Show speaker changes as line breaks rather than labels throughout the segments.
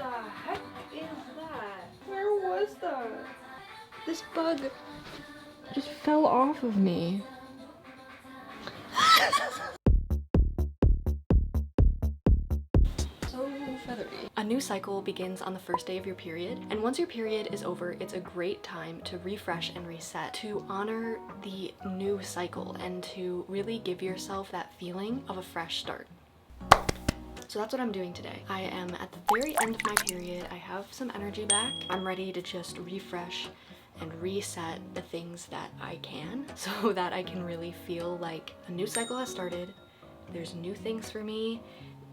the heck is that? Where was that? This bug just fell off of me. So feathery. A new cycle begins on the first day of your period, and once your period is over, it's a great time to refresh and reset, to honor the new cycle and to really give yourself that feeling of a fresh start. So that's what I'm doing today. I am at the very end of my period. I have some energy back. I'm ready to just refresh and reset the things that I can so that I can really feel like a new cycle has started. There's new things for me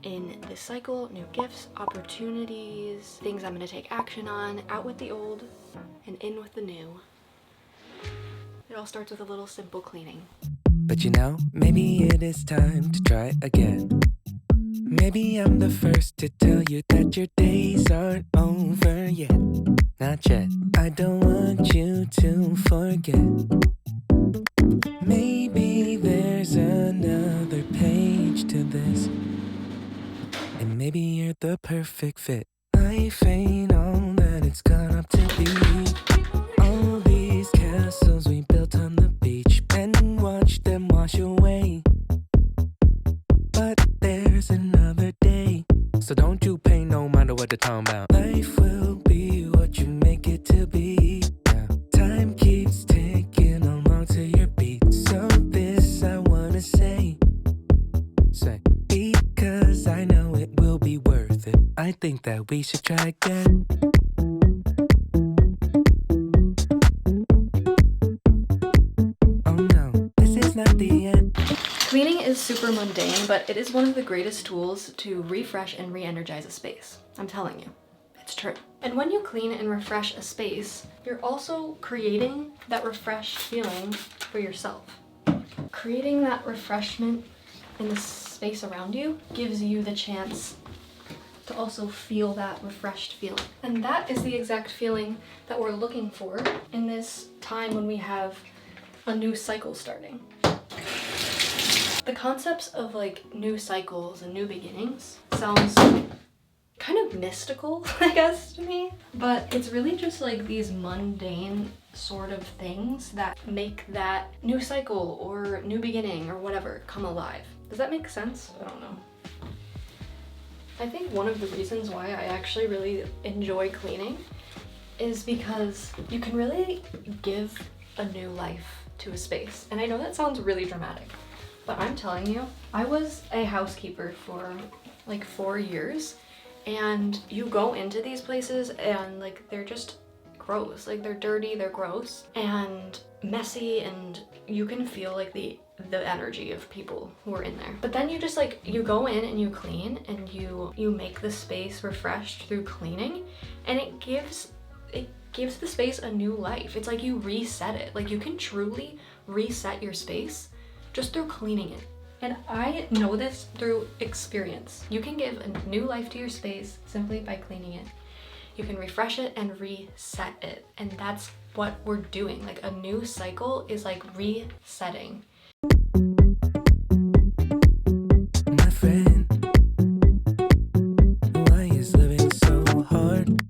in this cycle, new gifts, opportunities, things I'm gonna take action on, out with the old and in with the new. It all starts with a little simple cleaning.
But you know, maybe it is time to try again. Maybe I'm the first to tell you that your days aren't over yet. Not yet. I don't want you to forget. Maybe there's another page to this, and maybe you're the perfect fit. Life ain't all that it's gone up to be. All these castles we built on the beach and watched them wash away. But there's another day, so don't you pay no mind to what they're talking about. Life will be what you make it to be. Yeah. Time keeps ticking along to your beat. So this I wanna say, because I know it will be worth it. I think that we should try again. Oh no, this is not the end.
Cleaning is super mundane, but it is one of the greatest tools to refresh and re-energize a space. I'm telling you, it's true. And when you clean and refresh a space, you're also creating that refreshed feeling for yourself. Creating that refreshment in the space around you gives you the chance to also feel that refreshed feeling. And that is the exact feeling that we're looking for in this time when we have a new cycle starting. The concepts of like new cycles and new beginnings sounds kind of mystical, I guess, to me, but it's really just like these mundane sort of things that make that new cycle or new beginning or whatever come alive. Does that make sense? I don't know. I think one of the reasons why I actually really enjoy cleaning is because you can really give a new life to a space. And I know that sounds really dramatic, but I'm telling you, I was a housekeeper for like 4 years, and you go into these places and like they're just gross. Like they're dirty, they're gross and messy, and you can feel like the energy of people who are in there. But then you just like, you go in and you clean and you make the space refreshed through cleaning, and it gives the space a new life. It's like you reset it. Like you can truly reset your space just through cleaning it. And I know this through experience. You can give a new life to your space simply by cleaning it. You can refresh it and reset it. And that's what we're doing. Like a new cycle is like resetting.
My friend, why is living so hard?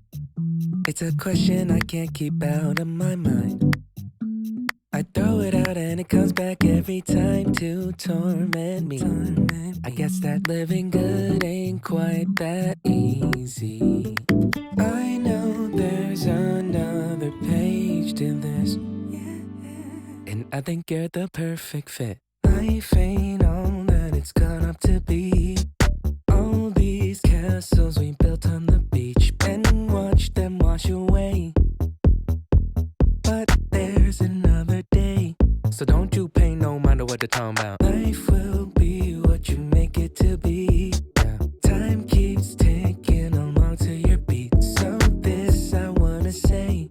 It's a question I can't keep out of my mind. I throw it out and it comes back every time to torment me. I guess that living good ain't quite that easy. I know there's another page to this, and I think you're the perfect fit. Life ain't all that it's gone up to be. All these castles we built on the beach and watched them wash away. But there's another day, so don't you pay no mind to what they're talking about. Life will be what you make it to be. Yeah. Time keeps ticking along to your beat. So this I wanna say,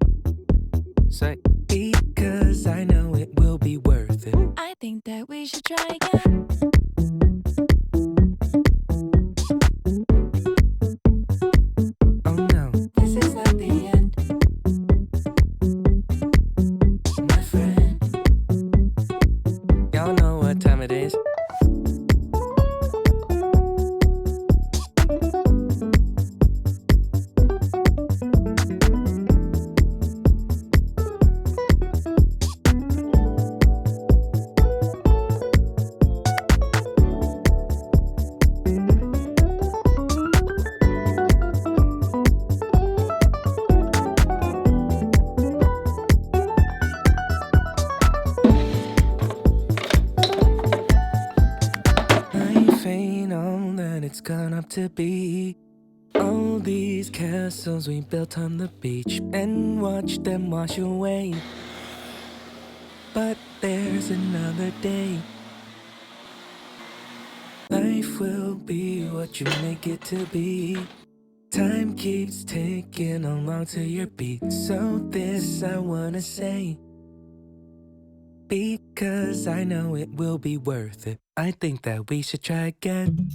because I know it will be worth it. I think that we should try again. be. All these castles we built on the beach and watched them wash away. But there's another day. Life will be what you make it to be. Time keeps ticking along to your beat. So this I wanna say, because I know it will be worth it. I think that we should try again.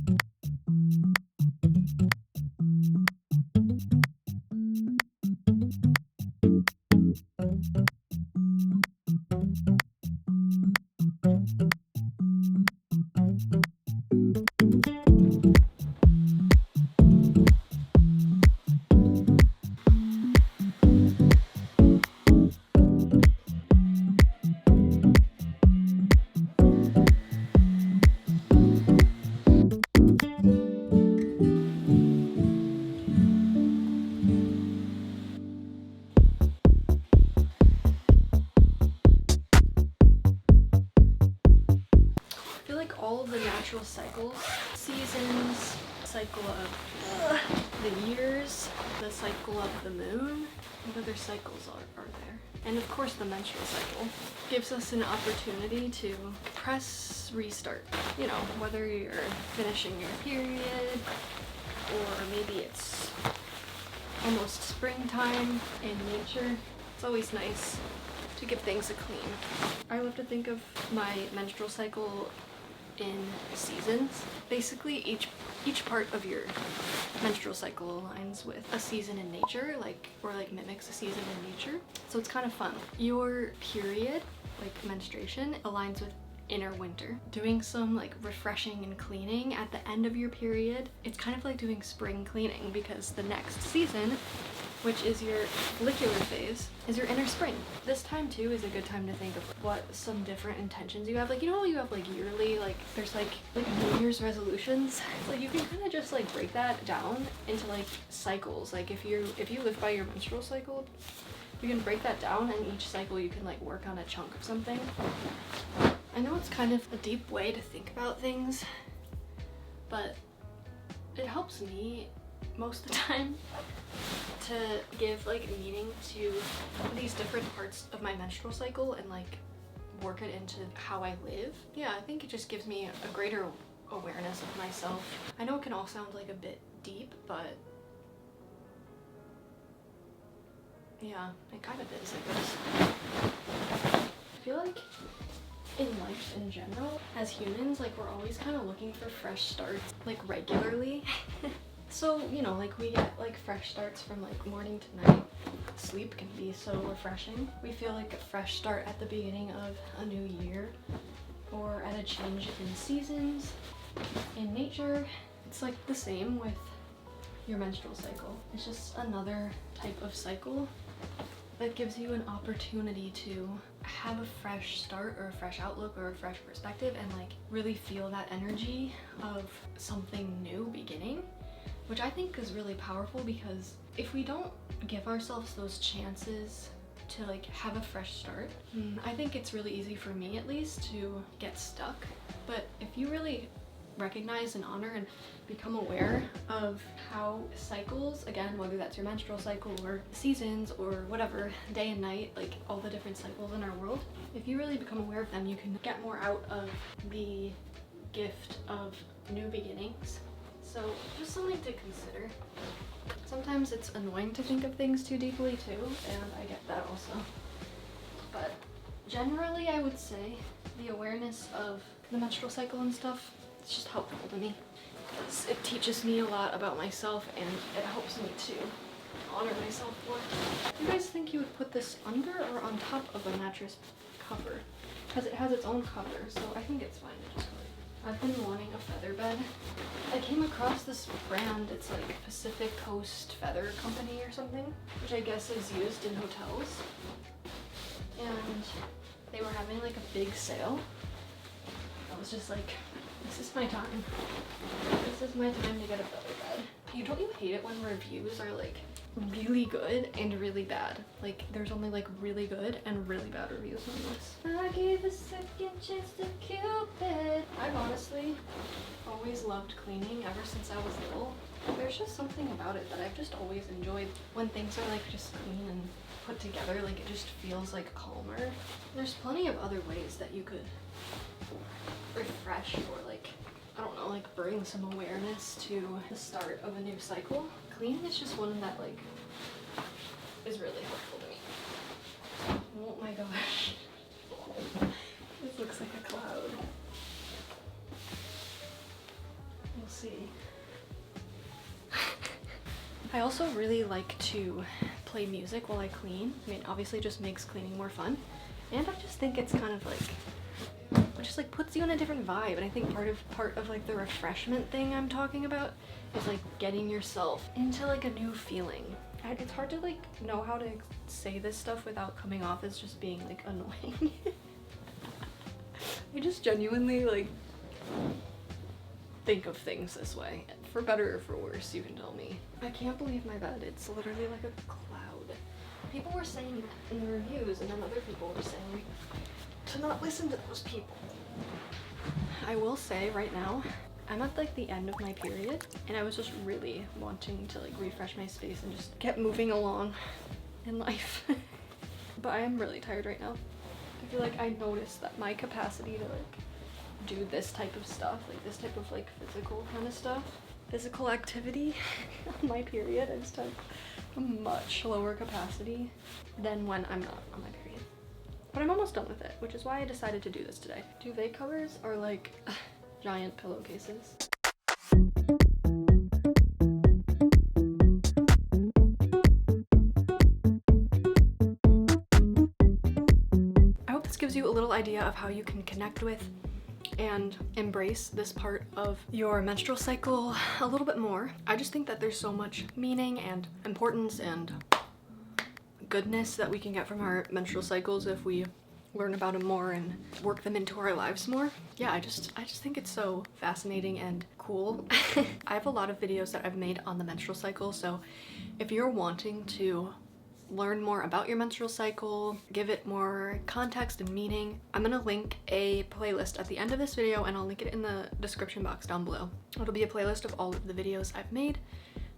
I feel like all of the natural cycles, seasons, cycle of the years, the cycle of the moon, what other cycles are there? And of course the menstrual cycle gives us an opportunity to press restart. You know, whether you're finishing your period or maybe it's almost springtime in nature. It's always nice to give things a clean. I love to think of my menstrual cycle in seasons. Basically each part of your menstrual cycle aligns with a season in nature, or mimics a season in nature. So it's kind of fun. Your period, like menstruation, aligns with inner winter. Doing some refreshing and cleaning at the end of your period, it's kind of like doing spring cleaning, because the next season, which is your follicular phase, is your inner spring. This time too is a good time to think of what some different intentions you have. You know, you have yearly, there's New Year's resolutions. It's you can kind of just break that down into cycles. If you live by your menstrual cycle, you can break that down, and each cycle you can work on a chunk of something. I know it's kind of a deep way to think about things, but it helps me most of the time to give meaning to these different parts of my menstrual cycle and work it into how I live. Yeah, I think it just gives me a greater awareness of myself. I know it can all sound a bit deep, but yeah, it kind of is, I guess. I feel in life in general, as humans, we're always kind of looking for fresh starts, regularly. So, you know, we get fresh starts from morning to night. Sleep can be so refreshing. We feel a fresh start at the beginning of a new year, or at a change in seasons, in nature. It's the same with your menstrual cycle. It's just another type of cycle that gives you an opportunity to have a fresh start, or a fresh outlook, or a fresh perspective, and really feel that energy of something new beginning, which I think is really powerful, because if we don't give ourselves those chances to have a fresh start, I think it's really easy, for me at least, to get stuck. But if you really recognize and honor and become aware of how cycles, again, whether that's your menstrual cycle or seasons or whatever, day and night, all the different cycles in our world, if you really become aware of them, you can get more out of the gift of new beginnings. So just something to consider. Sometimes it's annoying to think of things too deeply too, and I get that also. But generally I would say the awareness of the menstrual cycle and stuff, it's just helpful to me, because it teaches me a lot about myself, and it helps me to honor myself more. Do you guys think you would put this under or on top of a mattress cover? Because it has its own cover, so I think it's fine to just put it. I've been wanting a feather bed. I came across this brand, it's Pacific Coast Feather Company or something, which I guess is used in hotels. And they were having a big sale. I was just this is my time. This is my time to get a feather bed. Don't you hate it when reviews are like really good and really bad? Like there's only like really good and really bad reviews on this. I gave a second chance to Cupid. I've honestly always loved cleaning ever since I was little. There's just something about it that I've just always enjoyed. When things are like just clean and put together, like it just feels like calmer. There's plenty of other ways that you could refresh or like, I don't know, like bring some awareness to the start of a new cycle. Cleaning is just one that like is really helpful to me. Oh my gosh. This looks like a cloud. We'll see. I also really like to play music while I clean. I mean, obviously it just makes cleaning more fun. And I just think it's kind of like, it just like puts you in a different vibe. And I think part of like the refreshment thing I'm talking about is like getting yourself into like a new feeling. It's hard to like know how to say this stuff without coming off as just being like annoying. I just genuinely like think of things this way. For better or for worse, you can tell me. I can't believe my bed. It's literally like a cloud. People were saying that in the reviews, and then other people were saying to not listen to those people. I will say right now, I'm at like the end of my period, and I was just really wanting to like refresh my space and just get moving along in life. But I am really tired right now. I feel like I noticed that my capacity to like do this type of stuff, like this type of like physical kind of stuff, physical activity on my period, I just have a much lower capacity than when I'm not on my period. But I'm almost done with it, which is why I decided to do this today. Duvet covers are like giant pillowcases. I hope this gives you a little idea of how you can connect with and embrace this part of your menstrual cycle a little bit more. I just think that there's so much meaning and importance and goodness that we can get from our menstrual cycles if we learn about them more and work them into our lives more. Yeah, I just think it's so fascinating and cool. I have a lot of videos that I've made on the menstrual cycle, so if you're wanting to learn more about your menstrual cycle, give it more context and meaning, I'm gonna link a playlist at the end of this video, and I'll link it in the description box down below. It'll be a playlist of all of the videos I've made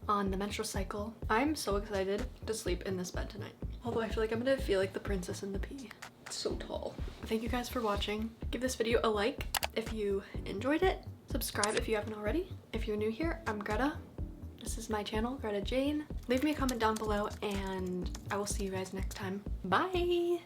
on the menstrual cycle. I'm so excited to sleep in this bed tonight. Although I feel like I'm gonna feel like the princess in the pea. It's so tall. Thank you guys for watching. Give this video a like if you enjoyed it. Subscribe if you haven't already. If you're new here, I'm Greta. This is my channel, Greta Jane. Leave me a comment down below, and I will see you guys next time. Bye!